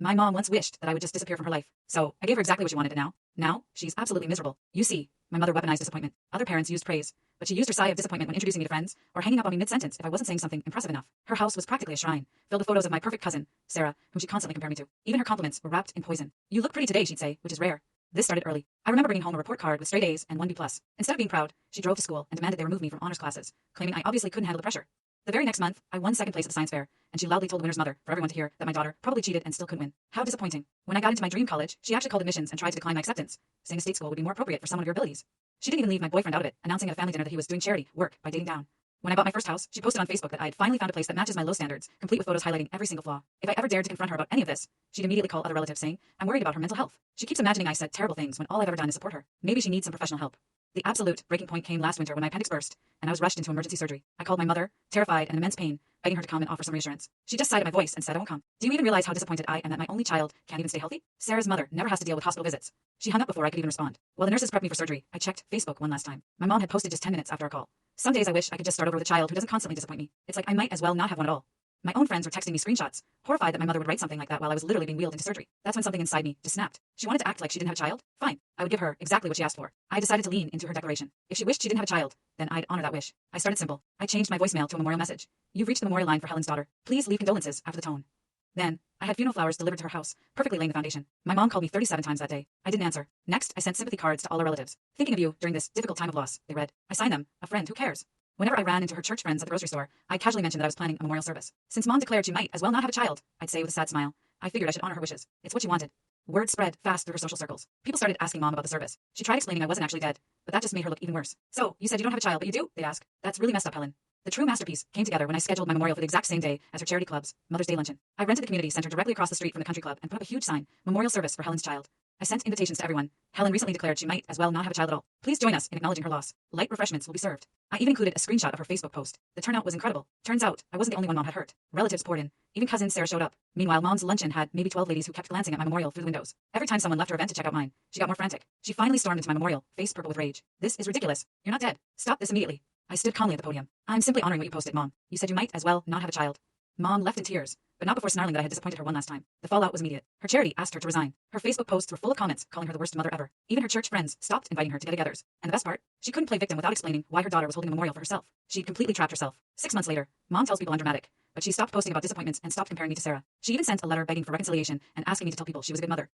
My mom once wished that I would just disappear from her life, so I gave her exactly what she wanted, and now, she's absolutely miserable. You see, my mother weaponized disappointment. Other parents used praise, but she used her sigh of disappointment when introducing me to friends or hanging up on me mid-sentence if I wasn't saying something impressive enough. Her house was practically a shrine, filled with photos of my perfect cousin, Sarah, whom she constantly compared me to. Even her compliments were wrapped in poison. You look pretty today, she'd say, which is rare. This started early. I remember bringing home a report card with straight A's and 1 B+. Instead of being proud, she drove to school and demanded they remove me from honors classes, claiming I obviously couldn't handle the pressure. The very next month, I won second place at the science fair, and she loudly told the winner's mother, for everyone to hear, that my daughter probably cheated and still couldn't win. How disappointing. When I got into my dream college, she actually called admissions and tried to decline my acceptance, saying a state school would be more appropriate for someone of your abilities. She didn't even leave my boyfriend out of it, announcing at a family dinner that he was doing charity work by dating down. When I bought my first house, she posted on Facebook that I had finally found a place that matches my low standards, complete with photos highlighting every single flaw. If I ever dared to confront her about any of this, she'd immediately call other relatives saying, I'm worried about her mental health. She keeps imagining I said terrible things when all I've ever done is support her. Maybe she needs some professional help. The absolute breaking point came last winter when my appendix burst, and I was rushed into emergency surgery. I called my mother, terrified and in immense pain, begging her to come and offer some reassurance. She just sighed at my voice and said I won't come. Do you even realize how disappointed I am that my only child can't even stay healthy? Sarah's mother never has to deal with hospital visits. She hung up before I could even respond. While the nurses prepped me for surgery, I checked Facebook one last time. My mom had posted just 10 minutes after our call. Some days I wish I could just start over with a child who doesn't constantly disappoint me. It's like I might as well not have one at all. My own friends were texting me screenshots, horrified that my mother would write something like that while I was literally being wheeled into surgery. That's when something inside me just snapped. She wanted to act like she didn't have a child? Fine. I would give her exactly what she asked for. I decided to lean into her declaration. If she wished she didn't have a child, then I'd honor that wish. I started simple. I changed my voicemail to a memorial message. You've reached the memorial line for Helen's daughter. Please leave condolences after the tone. Then, I had funeral flowers delivered to her house, perfectly laying the foundation. My mom called me 37 times that day. I didn't answer. Next, I sent sympathy cards to all our relatives. Thinking of you during this difficult time of loss, they read. I signed them. A friend, who cares? Whenever I ran into her church friends at the grocery store, I casually mentioned that I was planning a memorial service. Since Mom declared she might as well not have a child, I'd say with a sad smile, I figured I should honor her wishes. It's what she wanted. Word spread fast through her social circles. People started asking Mom about the service. She tried explaining I wasn't actually dead, but that just made her look even worse. So, you said you don't have a child, but you do? They ask. That's really messed up, Helen. The true masterpiece came together when I scheduled my memorial for the exact same day as her charity club's Mother's Day luncheon. I rented the community center directly across the street from the country club and put up a huge sign, Memorial Service for Helen's child. I sent invitations to everyone. Helen recently declared she might as well not have a child at all. Please join us in acknowledging her loss. Light refreshments will be served. I even included a screenshot of her Facebook post. The turnout was incredible. Turns out, I wasn't the only one Mom had hurt. Relatives poured in. Even cousin Sarah showed up. Meanwhile, Mom's luncheon had maybe 12 ladies who kept glancing at my memorial through the windows. Every time someone left her event to check out mine, she got more frantic. She finally stormed into my memorial, face purple with rage. This is ridiculous. You're not dead. Stop this immediately. I stood calmly at the podium. I'm simply honoring what you posted, Mom. You said you might as well not have a child. Mom left in tears, but not before snarling that I had disappointed her one last time. The fallout was immediate. Her charity asked her to resign. Her Facebook posts were full of comments calling her the worst mother ever. Even her church friends stopped inviting her to get-togethers. And the best part, she couldn't play victim without explaining why her daughter was holding a memorial for herself. She'd completely trapped herself. 6 months later, Mom tells people I'm dramatic, but she stopped posting about disappointments and stopped comparing me to Sarah. She even sent a letter begging for reconciliation and asking me to tell people she was a good mother.